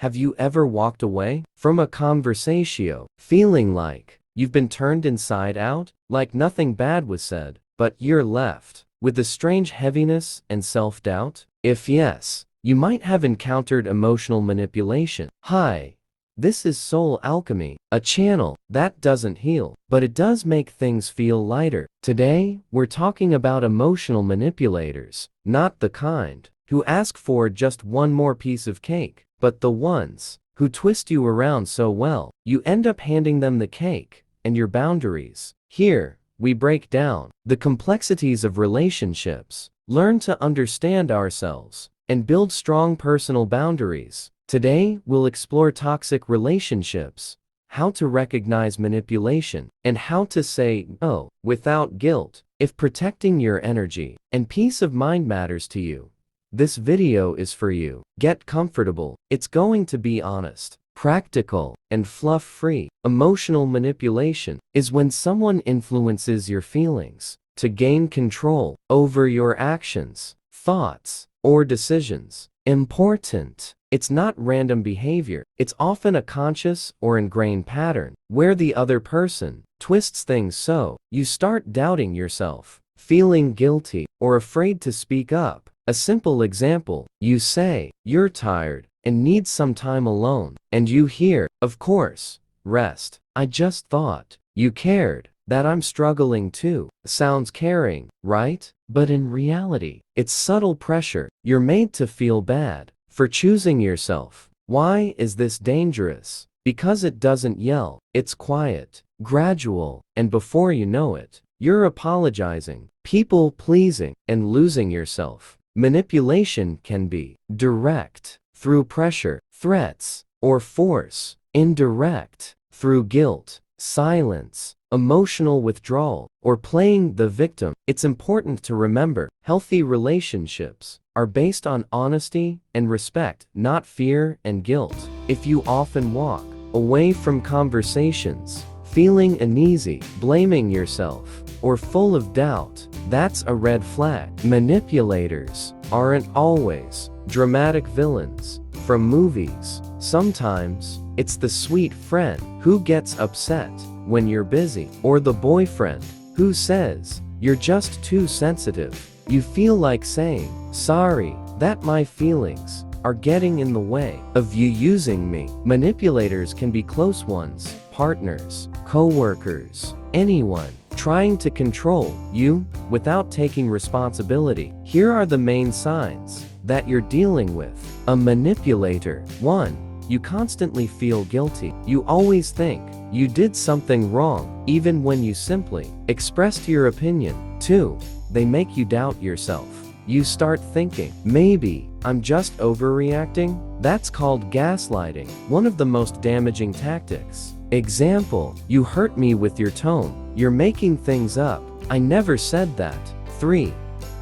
Have you ever walked away from a conversation feeling like you've been turned inside out, like nothing bad was said, but you're left with a strange heaviness and self-doubt? If yes, you might have encountered emotional manipulation. Hi, this is Soul Alchemy, a channel that doesn't heal, but it does make things feel lighter. Today, we're talking about emotional manipulators, not the kind who ask for just one more piece of cake, but the ones who twist you around so well, you end up handing them the cake and your boundaries. Here, we break down the complexities of relationships, learn to understand ourselves, and build strong personal boundaries. Today, we'll explore toxic relationships, how to recognize manipulation, and how to say no without guilt. If protecting your energy and peace of mind matters to you, this video is for you. Get comfortable. It's going to be honest, practical, and fluff-free. Emotional manipulation is when someone influences your feelings to gain control over your actions, thoughts, or decisions. Important. It's not random behavior. It's often a conscious or ingrained pattern where the other person twists things so you start doubting yourself, feeling guilty, or afraid to speak up. A simple example, you say you're tired and need some time alone, and you hear, of course, rest. I just thought you cared that I'm struggling too. Sounds caring, right? But in reality, it's subtle pressure. You're made to feel bad for choosing yourself. Why is this dangerous? Because it doesn't yell. It's quiet, gradual, and before you know it, you're apologizing, people-pleasing, and losing yourself. Manipulation can be direct, through pressure, threats, or force; indirect, through guilt, silence, emotional withdrawal, or playing the victim. It's important to remember, healthy relationships are based on honesty and respect, not fear and guilt. If you often walk away from conversations, feeling uneasy, blaming yourself, or full of doubt, that's a red flag. Manipulators aren't always dramatic villains from movies. Sometimes, it's the sweet friend who gets upset when you're busy, or the boyfriend who says, "You're just too sensitive." You feel like saying, "Sorry, that my feelings are getting in the way of you using me." Manipulators can be close ones, partners, co-workers, anyone trying to control you without taking responsibility. Here are the main signs that you're dealing with a manipulator. 1. You constantly feel guilty. You always think you did something wrong, even when you simply expressed your opinion. 2. They make you doubt yourself. You start thinking, maybe I'm just overreacting. That's called gaslighting, one of the most damaging tactics. Example, you hurt me with your tone. You're making things up. I never said that. 3.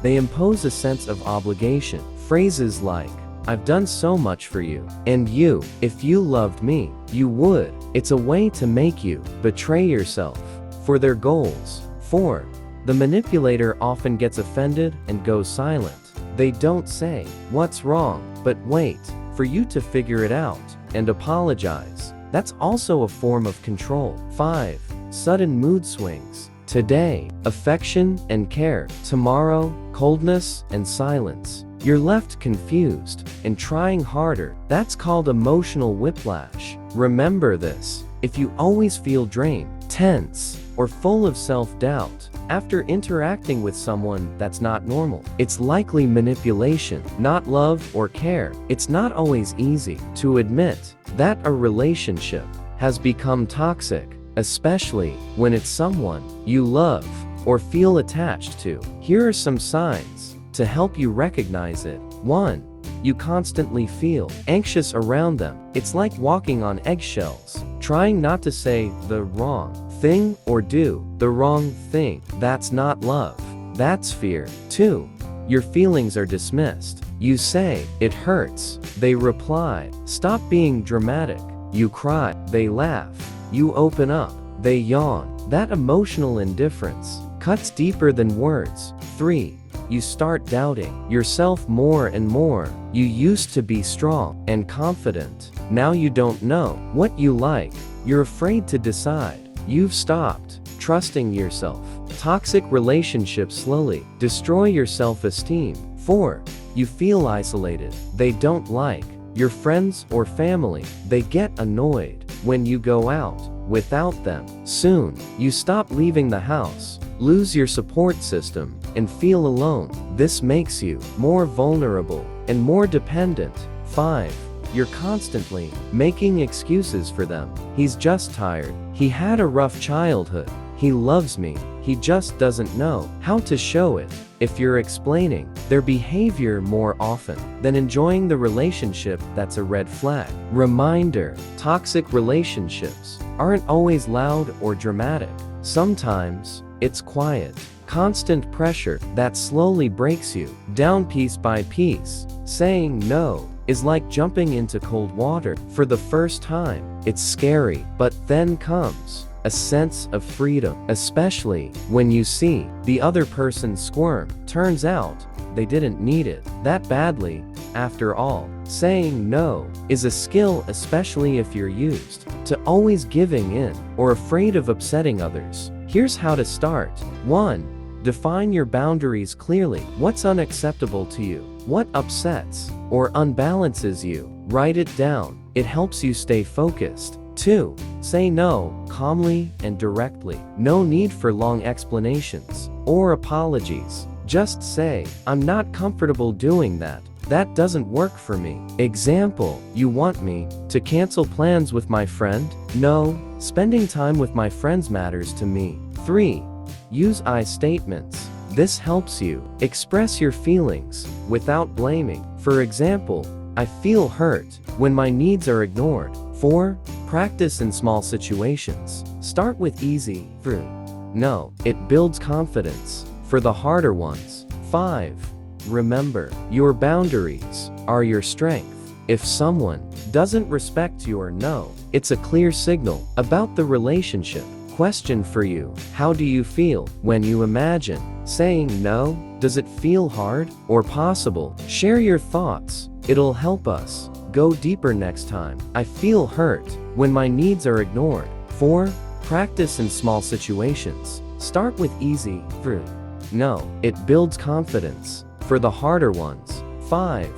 They impose a sense of obligation. Phrases like, "I've done so much for you," and "you, if you loved me, you would." It's a way to make you betray yourself for their goals. 4. The manipulator often gets offended and goes silent. They don't say, "What's wrong?" but wait for you to figure it out and apologize. That's also a form of control. 5. Sudden mood swings. Today, affection and care. Tomorrow, coldness and silence. You're left confused and trying harder. That's called emotional whiplash. Remember this. If you always feel drained, tense, or full of self-doubt after interacting with someone that's not normal, it's likely manipulation, not love or care. It's not always easy to admit that a relationship has become toxic, especially when it's someone you love or feel attached to. Here are some signs to help you recognize it. 1. You constantly feel anxious around them. It's like walking on eggshells, trying not to say the wrong thing or do the wrong thing. That's not love. That's fear. 2. Your feelings are dismissed. You say, "It hurts." They reply, "Stop being dramatic." You cry. They laugh. You open up. They yawn. That emotional indifference cuts deeper than words. 3. You start doubting yourself more and more. You used to be strong and confident. Now you don't know what you like. You're afraid to decide. You've stopped trusting yourself. Toxic relationships slowly destroy your self-esteem. 4. You feel isolated. They don't like your friends or family. They get annoyed when you go out without them. Soon, you stop leaving the house, lose your support system, and feel alone. This makes you more vulnerable and more dependent. 5. You're constantly making excuses for them. He's just tired. He had a rough childhood. He loves me. He just doesn't know how to show it. If you're explaining their behavior more often than enjoying the relationship, that's a red flag. Reminder: toxic relationships aren't always loud or dramatic. Sometimes it's quiet, constant pressure that slowly breaks you down piece by piece. Saying no is like jumping into cold water for the first time. It's scary, but then comes a sense of freedom, especially when you see the other person squirm. Turns out, they didn't need it that badly, after all. Saying no is a skill, especially if you're used to always giving in or afraid of upsetting others. Here's how to start. 1. Define your boundaries clearly. What's unacceptable to you? What upsets or unbalances you? Write it down. It helps you stay focused. 2. Say no calmly and directly. No need for long explanations or apologies. Just say, "I'm not comfortable doing that. That doesn't work for me." Example: you want me to cancel plans with my friend? No, spending time with my friends matters to me. 3. Use I statements. This helps you express your feelings without blaming. For example, I feel hurt when my needs are ignored. 4. Practice in small situations. Start with easy no. It builds confidence for the harder ones. 5. Remember, your boundaries are your strength. If someone doesn't respect your no, it's a clear signal about the relationship. Question for you: how do you feel when you imagine saying no? Does it feel hard or possible? Share your thoughts. It'll help us go deeper next time. I feel hurt when my needs are ignored. 4. Practice in small situations. Start with easy no. It builds confidence for the harder ones. 5.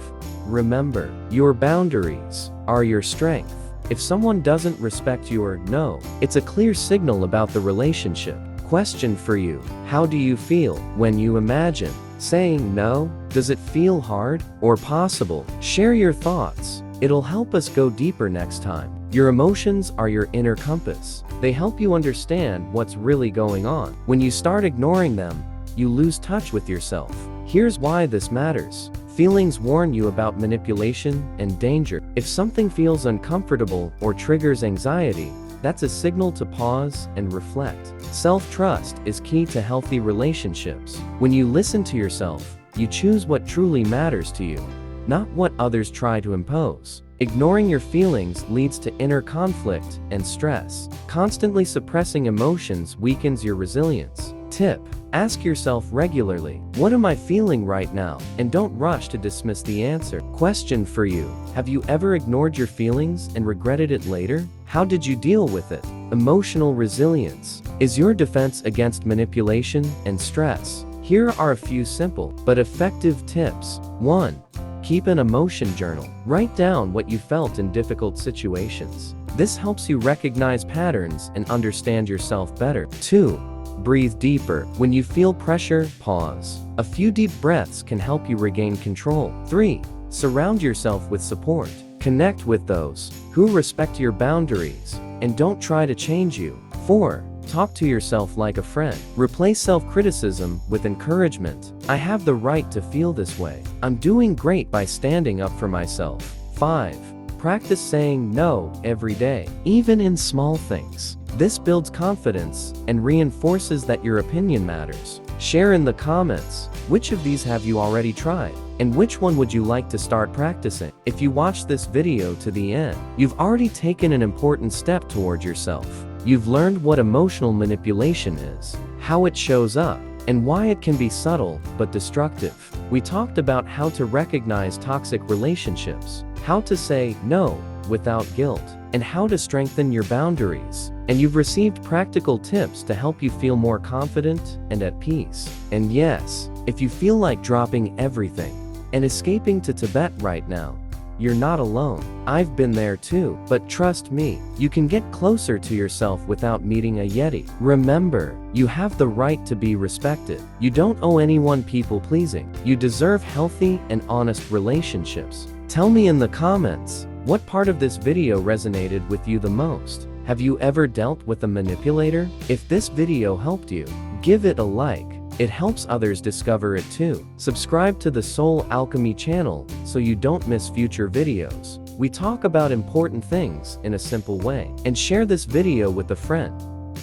Remember, your boundaries are your strength. If someone doesn't respect your no, it's a clear signal about the relationship. Question for you: how do you feel when you imagine saying no? Does it feel hard or possible? Share your thoughts. It'll help us go deeper next time. Your emotions are your inner compass. They help you understand what's really going on. When you start ignoring them, you lose touch with yourself. Here's why this matters. Feelings warn you about manipulation and danger. If something feels uncomfortable or triggers anxiety, that's a signal to pause and reflect. Self-trust is key to healthy relationships. When you listen to yourself, you choose what truly matters to you, not what others try to impose. Ignoring your feelings leads to inner conflict and stress. Constantly suppressing emotions weakens your resilience. Tip: ask yourself regularly, what am I feeling right now? And don't rush to dismiss the answer. Question for you: have you ever ignored your feelings and regretted it later? How did you deal with it? Emotional resilience is your defense against manipulation and stress. Here are a few simple but effective tips. 1. Keep an emotion journal. Write down what you felt in difficult situations. This helps you recognize patterns and understand yourself better. 2. Breathe deeper. When you feel pressure, pause. A few deep breaths can help you regain control. 3. Surround yourself with support. Connect with those who respect your boundaries and don't try to change you. 4. Talk to yourself like a friend. Replace self-criticism with encouragement. I have the right to feel this way. I'm doing great by standing up for myself. 5. Practice saying no every day, even in small things. This builds confidence and reinforces that your opinion matters. Share in the comments, which of these have you already tried? And which one would you like to start practicing? If you watched this video to the end, you've already taken an important step toward yourself. You've learned what emotional manipulation is, how it shows up, and why it can be subtle but destructive. We talked about how to recognize toxic relationships, how to say no without guilt, and how to strengthen your boundaries. And you've received practical tips to help you feel more confident and at peace. And yes, if you feel like dropping everything and escaping to Tibet right now, you're not alone. I've been there too, but trust me, you can get closer to yourself without meeting a Yeti. Remember, you have the right to be respected. You don't owe anyone people pleasing. You deserve healthy and honest relationships. Tell me in the comments, what part of this video resonated with you the most? Have you ever dealt with a manipulator? If this video helped you, give it a like. It helps others discover it too. Subscribe to the Soul Alchemy channel so you don't miss future videos. We talk about important things in a simple way. And share this video with a friend.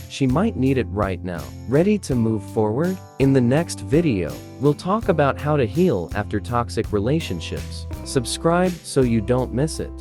She might need it right now. Ready to move forward? In the next video, we'll talk about how to heal after toxic relationships. Subscribe so you don't miss it.